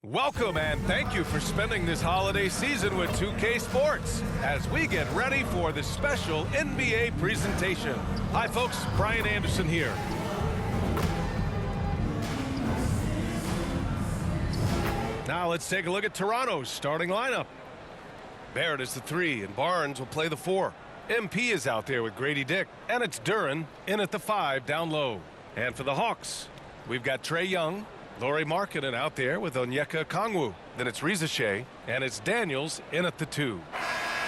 Welcome and thank you for spending this holiday season with 2K Sports as we get ready for the special NBA presentation. Hi folks, Brian Anderson here. Now let's take a look at Toronto's starting lineup. Barrett is the 3 and Barnes will play the 4. MP is out there with Grady Dick, and it's Duren in at the 5 down low. And for the Hawks, we've got Trae Young, Lauri Markkanen out there with Onyeka Okongwu. Then it's Riza, and it's Daniels in at the 2.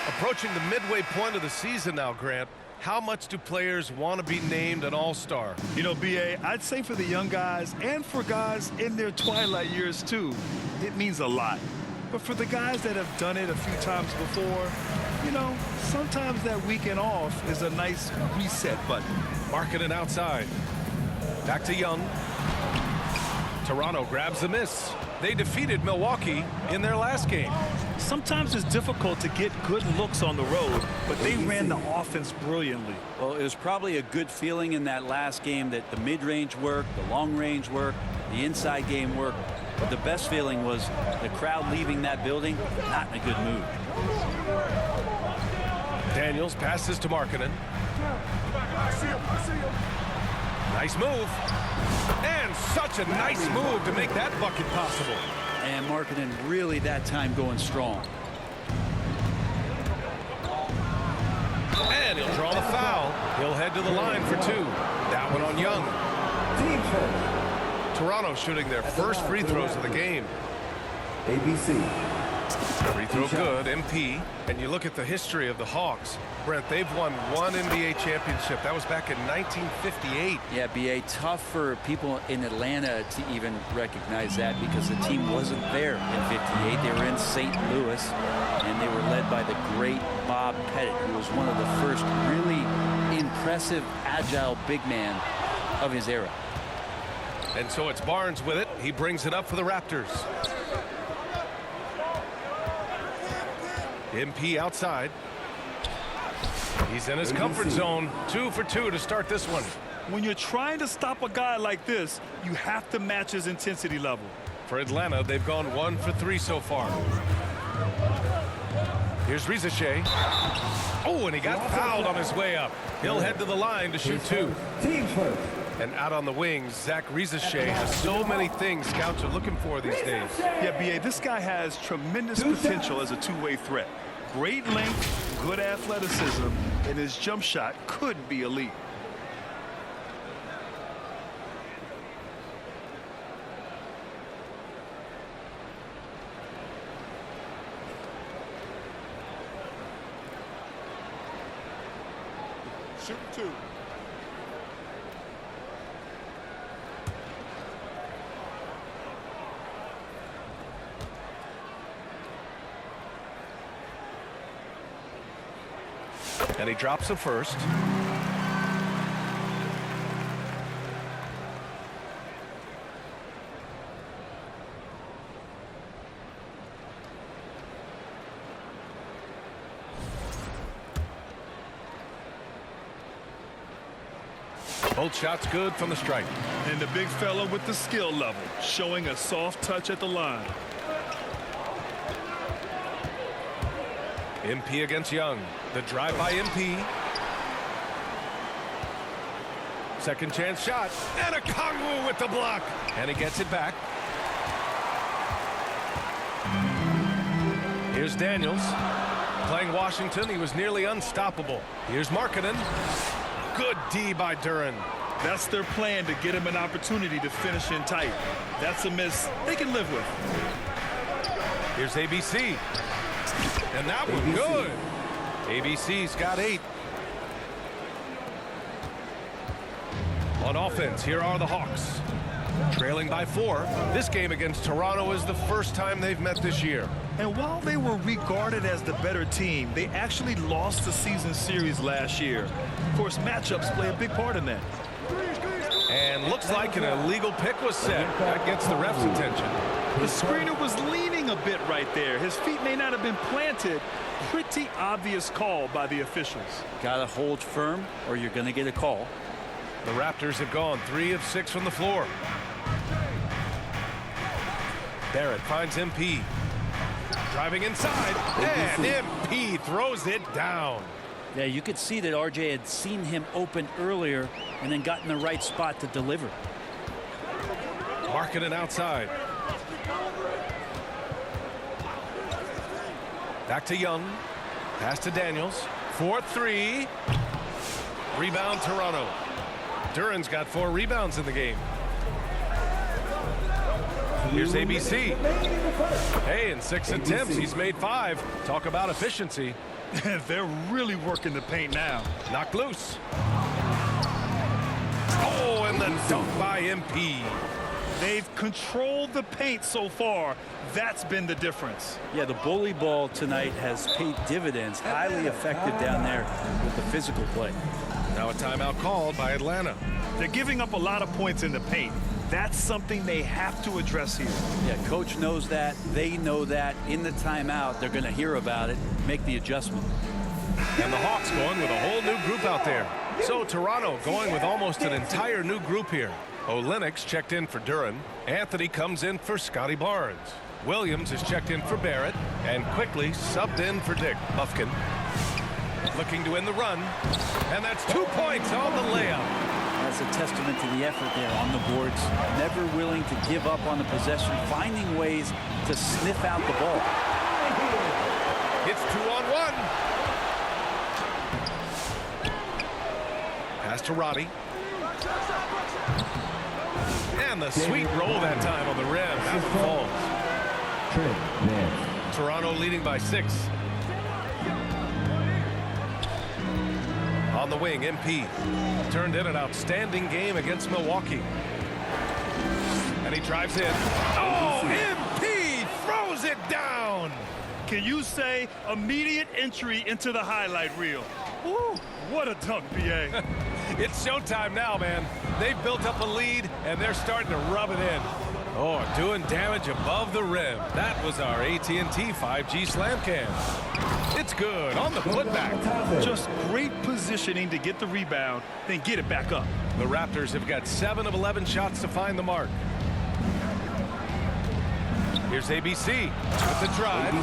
Approaching the midway point of the season now, Grant, how much do players want to be named an all-star? You know, B.A., I'd say for the young guys and for guys in their twilight years, too, it means a lot. But for the guys that have done it a few times before, you know, sometimes that weekend off is a nice reset button. Markkanen outside. Back to Young. Toronto grabs the miss. They defeated Milwaukee in their last game. Sometimes it's difficult to get good looks on the road, but they ran the offense brilliantly. Well, it was probably a good feeling in that last game that the mid-range worked, the long-range worked, the inside game worked. But the best feeling was the crowd leaving that building not in a good mood. Daniels passes to Markkanen. Nice move. And such a nice move to make that bucket possible. And Markkanen really that time going strong. And he'll draw the foul. He'll head to the line for 2. That one on Young. Toronto shooting their first free throws of the game. ABC. Free throw good, MP. And you look at the history of the Hawks. Brent, they've won one NBA championship. That was back in 1958. Yeah, B.A., tough for people in Atlanta to even recognize that because the team wasn't there in 58. They were in St. Louis, and they were led by the great Bob Pettit, who was one of the first really impressive, agile big man of his era. And so it's Barnes with it. He brings it up for the Raptors. MP outside. He's in his comfort zone. 2 for 2 to start this one. When you're trying to stop a guy like this, you have to match his intensity level. For Atlanta, they've gone 1 for 3 so far. Here's Riza. Oh, and he got fouled on his way up. He'll head to the line to shoot 2. Team first. And out on the wings, Zach Riza has so many things scouts are looking for these days. Yeah, B.A., this guy has tremendous potential as a two-way threat. Great length, good athleticism, and his jump shot could be elite. Shoot 2. And he drops the first. Both shots good from the stripe. And the big fella with the skill level, showing a soft touch at the line. MP against Young. The drive by MP. Second chance shot. And Okongwu with the block. And he gets it back. Here's Daniels. Playing Washington, he was nearly unstoppable. Here's Markkanen. Good D by Duren. That's their plan, to get him an opportunity to finish in tight. That's a miss they can live with. Here's ABC. And that one good. ABC's got 8. On offense, here are the Hawks. Trailing by 4. This game against Toronto is the first time they've met this year. And while they were regarded as the better team, they actually lost the season series last year. Of course, matchups play a big part in that. And looks like an illegal pick was set. That gets the ref's attention. The screener was leaning a bit right there. His feet may not have been planted. Pretty obvious call by the officials. Gotta hold firm or you're gonna get a call. The Raptors have gone 3 of 6 from the floor. Barrett finds MP. Driving inside, and MP throws it down. Yeah, you could see that RJ had seen him open earlier and then got in the right spot to deliver. Marking it outside. Back to Young. Pass to Daniels. 4-3. Rebound Toronto. Duran's got 4 rebounds in the game. Here's ABC. Hey, in 6 attempts, he's made 5. Talk about efficiency. They're really working the paint now. Knocked loose. Oh, and the dunk by MP. They've controlled the paint so far. That's been the difference. Yeah, the bully ball tonight has paid dividends. Highly effective down there with the physical play. Now a timeout called by Atlanta. They're giving up a lot of points in the paint. That's something they have to address here. Yeah, coach knows that. They know that. In the timeout, they're going to hear about it, make the adjustment. And the Hawks going with a whole new group out there. So Toronto going with almost an entire new group here. Olenix checked in for Duran. Anthony comes in for Scotty Barnes. Williams is checked in for Barrett. And quickly subbed in for Dick. Buffkin looking to end the run. And that's 2 points on the layup. That's a testament to the effort there on the boards. Never willing to give up on the possession, finding ways to sniff out the ball. It's 2-on-1. Pass to Roddy. And the sweet roll that time on the rim. That falls. Toronto leading by 6. On the wing, MP turned in an outstanding game against Milwaukee. And he drives in. Oh, MP throws it down. Can you say immediate entry into the highlight reel? Woo, what a dunk, BA. It's showtime now, man. They've built up a lead, and they're starting to rub it in. Oh, doing damage above the rim. That was our AT&T 5G slam cam. It's good on the putback. Just great positioning to get the rebound, then get it back up. The Raptors have got 7 of 11 shots to find the mark. Here's ABC with the drive.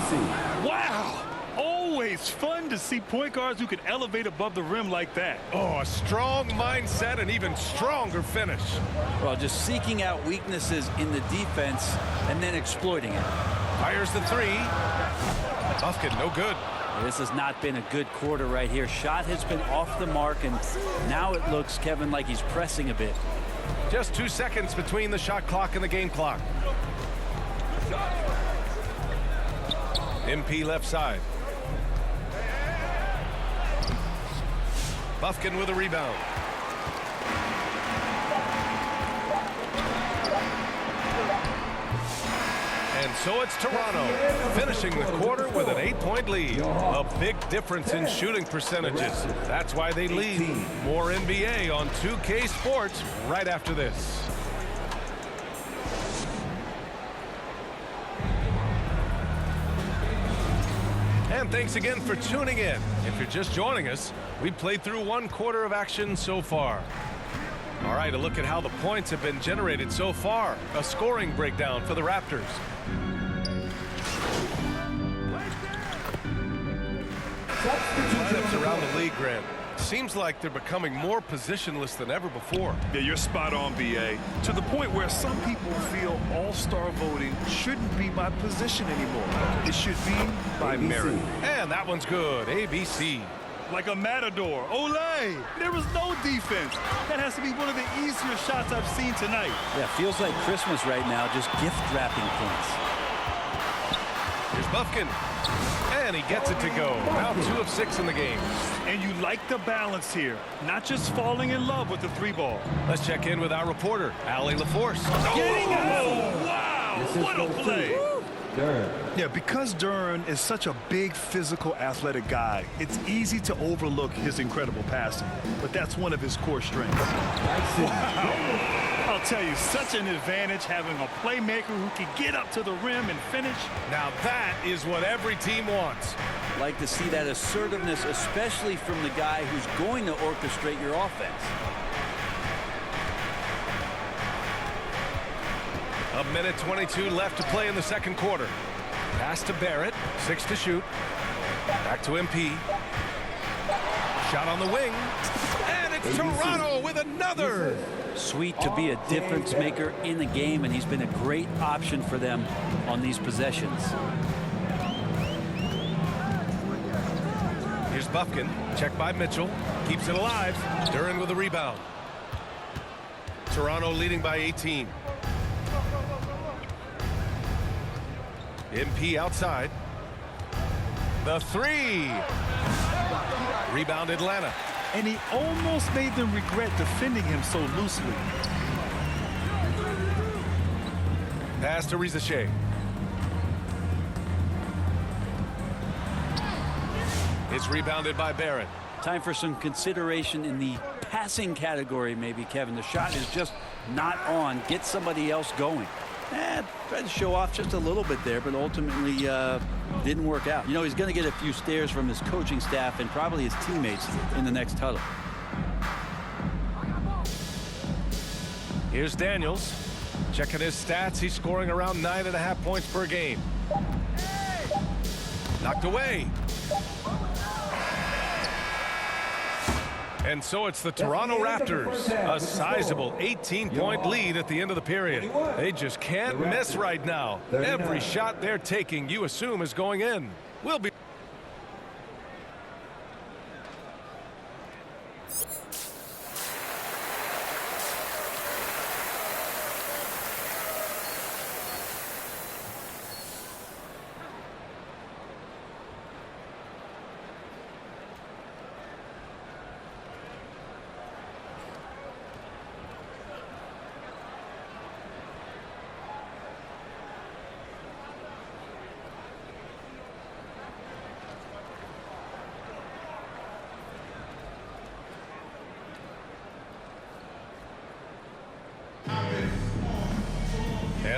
Wow! Always fun to see point guards who can elevate above the rim like that. Oh, a strong mindset and even stronger finish. Well, just seeking out weaknesses in the defense and then exploiting it. Fires the 3. Buffkin, no good. This has not been a good quarter right here. Shot has been off the mark, and now it looks, Kevin, like he's pressing a bit. Just 2 seconds between the shot clock and the game clock. MP left side. Buffkin with a rebound. And so it's Toronto finishing the quarter with an 8-point lead. A big difference in shooting percentages. That's why they lead. More NBA on 2K Sports right after this. And thanks again for tuning in. If you're just joining us, we've played through 1 quarter of action so far. All right, a look at how the points have been generated so far. A scoring breakdown for the Raptors. Lineups around the league, Grant. Seems like they're becoming more positionless than ever before. Yeah, you're spot on, BA. To the point where some people feel all-star voting shouldn't be by position anymore. It should be by merit. And that one's good. ABC. Like a matador. Olay! There was no defense. That has to be one of the easier shots I've seen tonight. Yeah, feels like Christmas right now, just gift wrapping points. Here's Buffkin. And he gets it to go. Now 2 of 6 in the game. And you like the balance here. Not just falling in love with the 3-ball. Let's check in with our reporter, Allie LaForce. Oh, wow! What a play! Duran. Yeah, because Duran is such a big, physical, athletic guy, it's easy to overlook his incredible passing. But that's one of his core strengths. Wow! I'll tell you, such an advantage having a playmaker who can get up to the rim and finish. Now that is what every team wants. Like to see that assertiveness, especially from the guy who's going to orchestrate your offense. A minute 22 left to play in the second quarter. Pass to Barrett. 6 to shoot. Back to MP. Shot on the wing. And it's Toronto with another. Sweet to be a difference maker in the game, and he's been a great option for them on these possessions. Here's Buffkin. Checked by Mitchell. Keeps it alive. Duren with a rebound. Toronto leading by 18. MP outside. The three. Rebound Atlanta. And he almost made them regret defending him so loosely. Pass to Rizachet. It's rebounded by Barrett. Time for some consideration in the passing category, maybe, Kevin. The shot is just not on. Get somebody else going. Tried to show off just a little bit there, but ultimately didn't work out. You know, he's going to get a few stares from his coaching staff and probably his teammates in the next huddle. Here's Daniels. Checking his stats. He's scoring around 9.5 points per game. Knocked away. And so it's the Toronto Raptors, a sizable 18-point lead at the end of the period. They just can't miss right now. Every shot they're taking, you assume, is going in. We'll be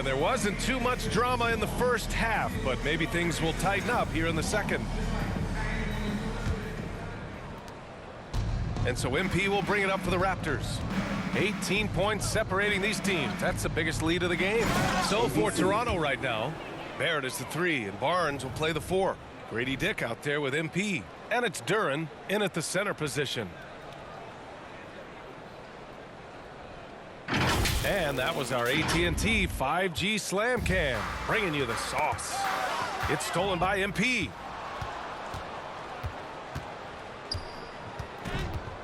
And there wasn't too much drama in the first half, but maybe things will tighten up here in the second. And so MP will bring it up for the Raptors. 18 points separating these teams. That's the biggest lead of the game. So for Toronto right now, Barrett is the 3, and Barnes will play the 4. Grady Dick out there with MP. And it's Duren in at the center position. And that was our AT&T 5G Slam Cam, bringing you the sauce. It's stolen by MP.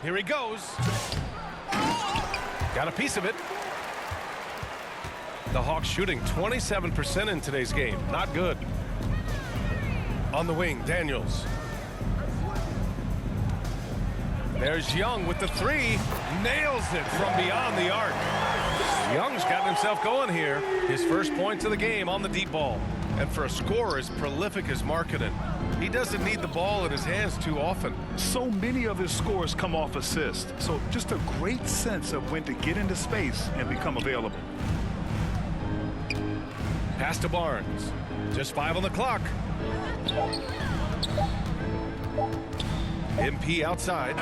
Here he goes. Got a piece of it. The Hawks shooting 27% in today's game. Not good. On the wing, Daniels. There's Young with the 3. Nails it from beyond the arc. Young's got himself going here. His first points of the game on the deep ball. And for a scorer as prolific as Markkanen, he doesn't need the ball in his hands too often. So many of his scores come off assist. So just a great sense of when to get into space and become available. Pass to Barnes. Just 5 on the clock. MP outside.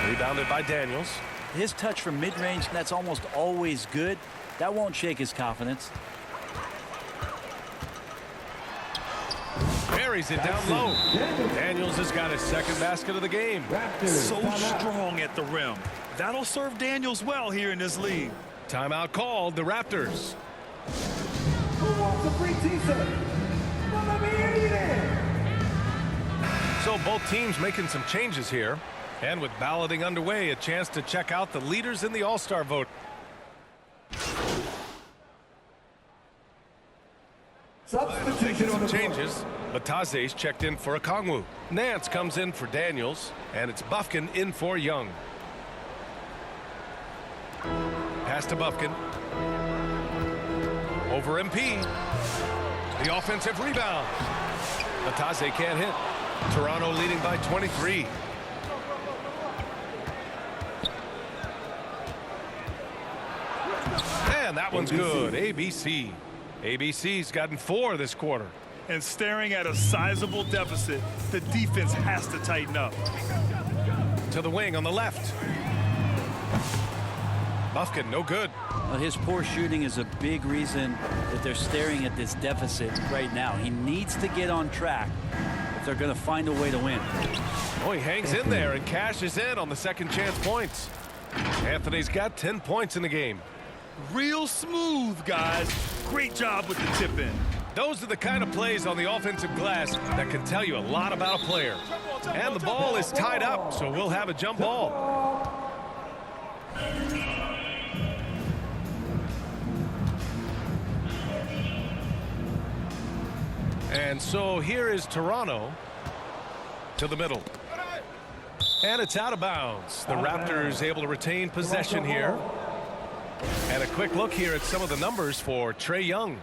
Rebounded by Daniels. His touch from mid-range, that's almost always good. That won't shake his confidence. Buries it down low. Daniels has got his second basket of the game. So strong at the rim. That'll serve Daniels well here in this league. Timeout called, the Raptors. So both teams making some changes here. And with balloting underway, a chance to check out the leaders in the All-Star vote. Making some changes. Bataze's checked in for Okongwu. Nance comes in for Daniels. And it's Buffkin in for Young. Pass to Buffkin. Over MP. The offensive rebound. Bataze can't hit. Toronto leading by 23. And that one's good. ABC. ABC's gotten 4 this quarter. And staring at a sizable deficit, the defense has to tighten up. To the wing on the left. Buffkin, no good. Well, his poor shooting is a big reason that they're staring at this deficit right now. He needs to get on track if they're going to find a way to win. Oh, he hangs in there and cashes in on the second chance points. Anthony's got 10 points in the game. Real smooth, guys. Great job with the tip in. Those are the kind of plays on the offensive glass that can tell you a lot about a player. And the ball is tied up, so we'll have a jump ball. And so here is Toronto to the middle. And it's out of bounds. The Raptors able to retain possession here. And a quick look here at some of the numbers for Trae Young.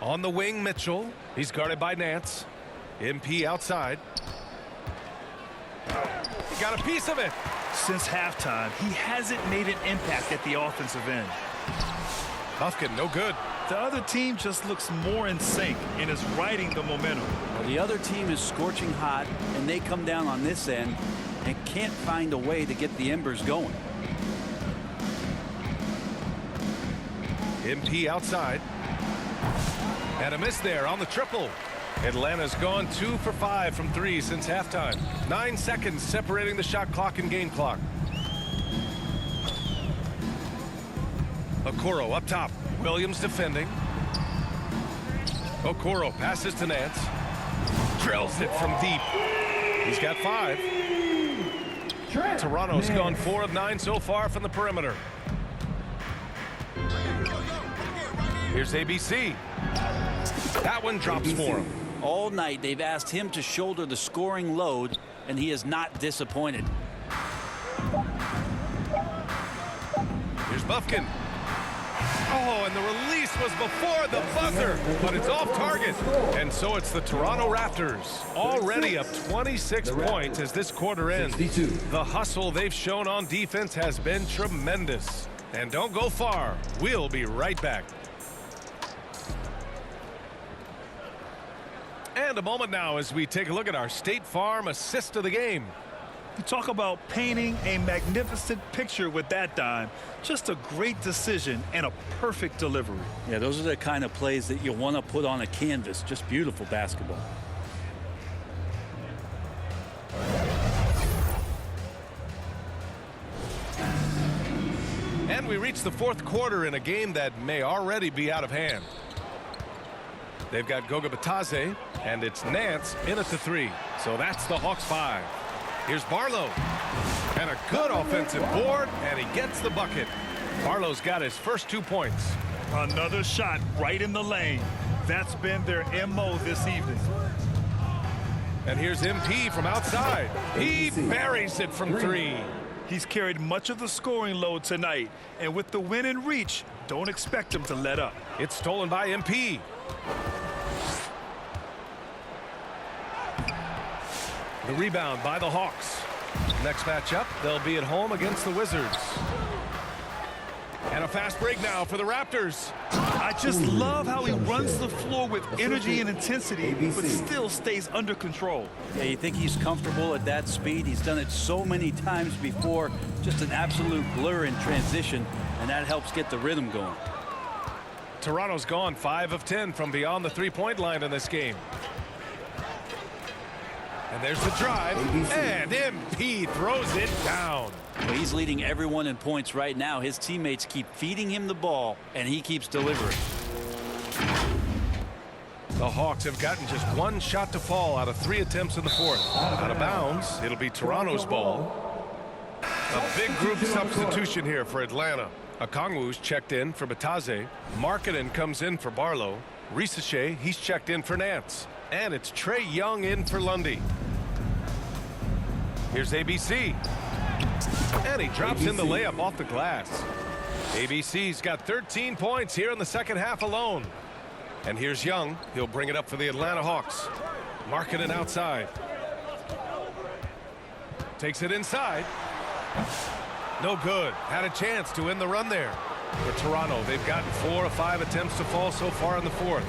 On the wing, Mitchell. He's guarded by Nance. MP outside. He got a piece of it. Since halftime, he hasn't made an impact at the offensive end. Buffkin, no good. The other team just looks more in sync and is riding the momentum. Well, the other team is scorching hot, and they come down on this end and can't find a way to get the embers going. MP outside. And a miss there on the triple. Atlanta's gone 2 for 5 from 3 since halftime. 9 seconds separating the shot clock and game clock. Okoro up top. Williams defending. Okoro passes to Nance. Drills it from deep. He's got 5. Toronto's gone 4 of 9 so far from the perimeter. Here's ABC. That one drops for him. All night they've asked him to shoulder the scoring load, and he is not disappointed. Here's Buffkin. Oh, and the release was before the buzzer, but it's off target. And so it's the Toronto Raptors, already up 26 points as this quarter ends. 62. The hustle they've shown on defense has been tremendous. And don't go far. We'll be right back. And a moment now as we take a look at our State Farm assist of the game. You talk about painting a magnificent picture with that dime. Just a great decision and a perfect delivery. Yeah, those are the kind of plays that you want to put on a canvas. Just beautiful basketball. And we reach the fourth quarter in a game that may already be out of hand. They've got Goga Batadze, and it's Nance in at the 3. So that's the Hawks 5. Here's Barlow. And a good offensive board, and he gets the bucket. Barlow's got his first 2 points. Another shot right in the lane. That's been their MO this evening. And here's MP from outside. He buries it from 3. He's carried much of the scoring load tonight, and with the win in reach, don't expect him to let up. It's stolen by MP. The rebound by the Hawks. Next matchup, they'll be at home against the Wizards. And a fast break now for the Raptors. I just love how he runs the floor with energy and intensity, but still stays under control. Yeah, you think he's comfortable at that speed? He's done it so many times before. Just an absolute blur in transition, and that helps get the rhythm going. Toronto's gone 5 of 10 from beyond the three-point line in this game. And there's the drive, and MP throws it down. Well, he's leading everyone in points right now. His teammates keep feeding him the ball, and he keeps delivering. The Hawks have gotten just 1 shot to fall out of 3 attempts in the fourth. Out of bounds, it'll be Toronto's ball. A big group substitution here for Atlanta. Okongwu's checked in for Batadze. Markkanen comes in for Barlow. Risache, he's checked in for Nance. And it's Trae Young in for Lundy. Here's ABC. And he drops in the layup off the glass. ABC's got 13 points here in the second half alone. And here's Young. He'll bring it up for the Atlanta Hawks. Markkanen outside. Takes it inside. No good. Had a chance to end the run there. For Toronto, they've gotten 4 of 5 attempts to fall so far in the fourth.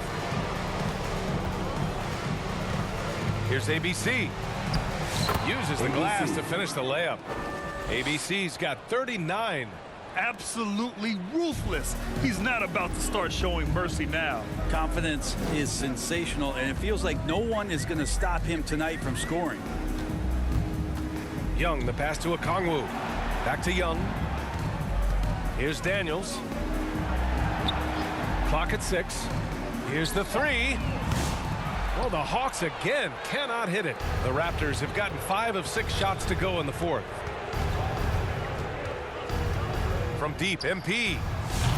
Here's ABC. Uses the glass to finish the layup. ABC's got 39. Absolutely ruthless. He's not about to start showing mercy now. Confidence is sensational, and it feels like no one is going to stop him tonight from scoring. Young, the pass to Okongwu. Back to Young. Here's Daniels. Clock at 6. Here's the 3. Well, the Hawks again cannot hit it. The Raptors have gotten 5 of 6 shots to go in the fourth. From deep, MP.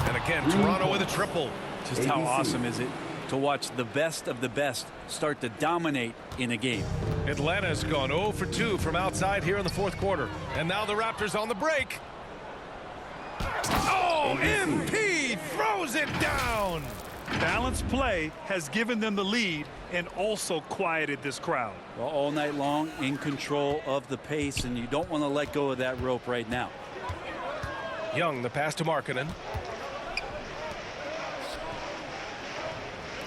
And again, Toronto with a triple. Just how awesome is it to watch the best of the best start to dominate in a game. Atlanta's gone 0 for 2 from outside here in the fourth quarter. And now the Raptors on the break. Oh, MP throws it down. Balanced play has given them the lead and also quieted this crowd. Well, all night long in control of the pace, and you don't want to let go of that rope right now. Young, the pass to Markkanen.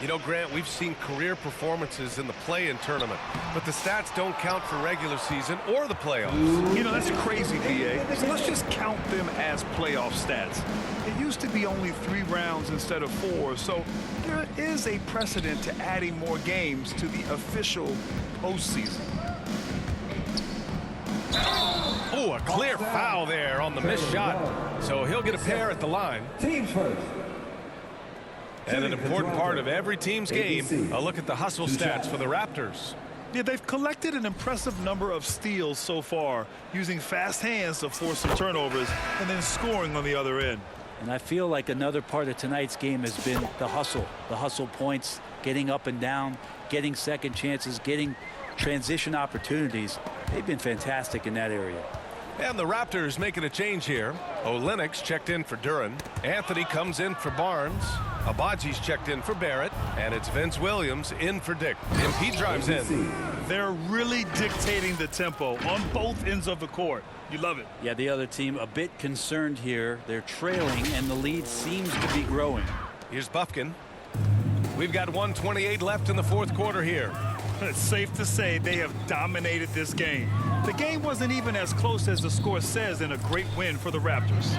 You know, Grant, we've seen career performances in the play-in tournament, but the stats don't count for regular season or the playoffs. You know, that's crazy, DA. So let's just count them as playoff stats. It used to be only 3 rounds instead of 4, so there is a precedent to adding more games to the official postseason. Oh, a clear foul there on the missed shot. So he'll get a pair at the line. Team first. And an important part of every team's game, a look at the hustle stats for the Raptors. Yeah, they've collected an impressive number of steals so far, using fast hands to force some turnovers and then scoring on the other end. And I feel like another part of tonight's game has been the hustle points, getting up and down, getting second chances, getting transition opportunities. They've been fantastic in that area. And the Raptors making a change here. Olenek's checked in for Duren. Anthony comes in for Barnes. Abaji's checked in for Barrett. And it's Vince Williams in for Dick. MP drives in. They're really dictating the tempo on both ends of the court. You love it. Yeah, the other team a bit concerned here. They're trailing, and the lead seems to be growing. Here's Bufkin. We've got 1:28 left in the fourth quarter here. It's safe to say they have dominated this game. The game wasn't even as close as the score says in a great win for the Raptors.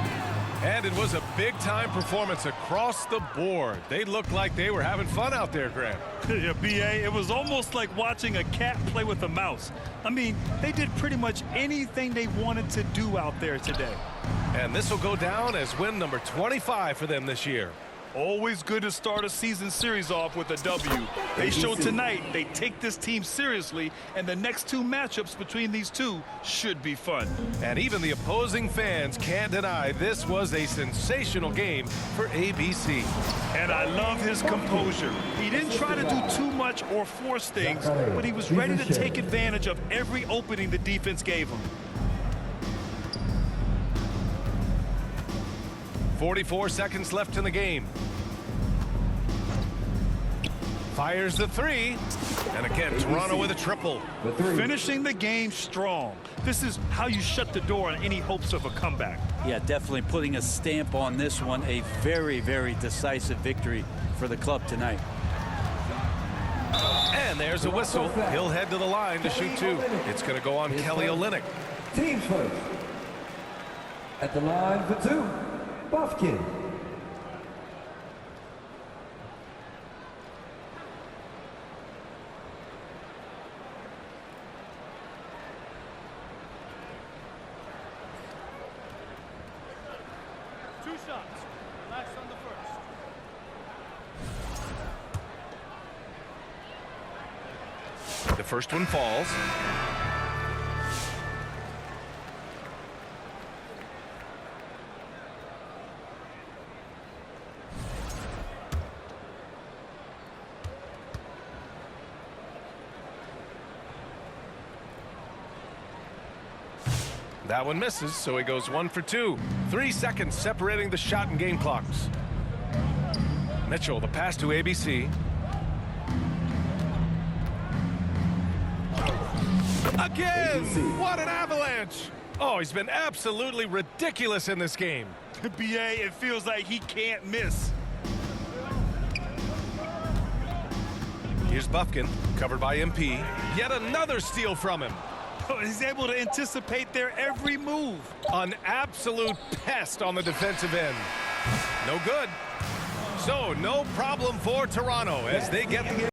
And it was a big-time performance across the board. They looked like they were having fun out there, Grant. Yeah, B.A., it was almost like watching a cat play with a mouse. I mean, they did pretty much anything they wanted to do out there today. And this will go down as win number 25 for them this year. Always good to start a season series off with a W. They showed tonight they take this team seriously, and the next 2 matchups between these two should be fun. And even the opposing fans can't deny this was a sensational game for ABC. And I love his composure. He didn't try to do too much or force things, but he was ready to take advantage of every opening the defense gave him. 44 seconds left in the game. Fires the 3. And again, Toronto with a triple. Finishing the game strong. This is how you shut the door on any hopes of a comeback. Yeah, definitely putting a stamp on this one. A very, very decisive victory for the club tonight. And there's a whistle. He'll head to the line to shoot 2. It's going to go on Kelly Olynyk. Team first. At the line for 2, Bufkin. Two shots. Last on the first. The first one falls. That one misses, so he goes 1 for 2. 3 seconds separating the shot and game clocks. Mitchell, the pass to ABC. Again! ABC. What an avalanche! Oh, he's been absolutely ridiculous in this game. BA, it feels like he can't miss. Here's Buffkin, covered by MP. Yet another steal from him. He's able to anticipate their every move. An absolute pest on the defensive end. No good. So, no problem for Toronto as they get the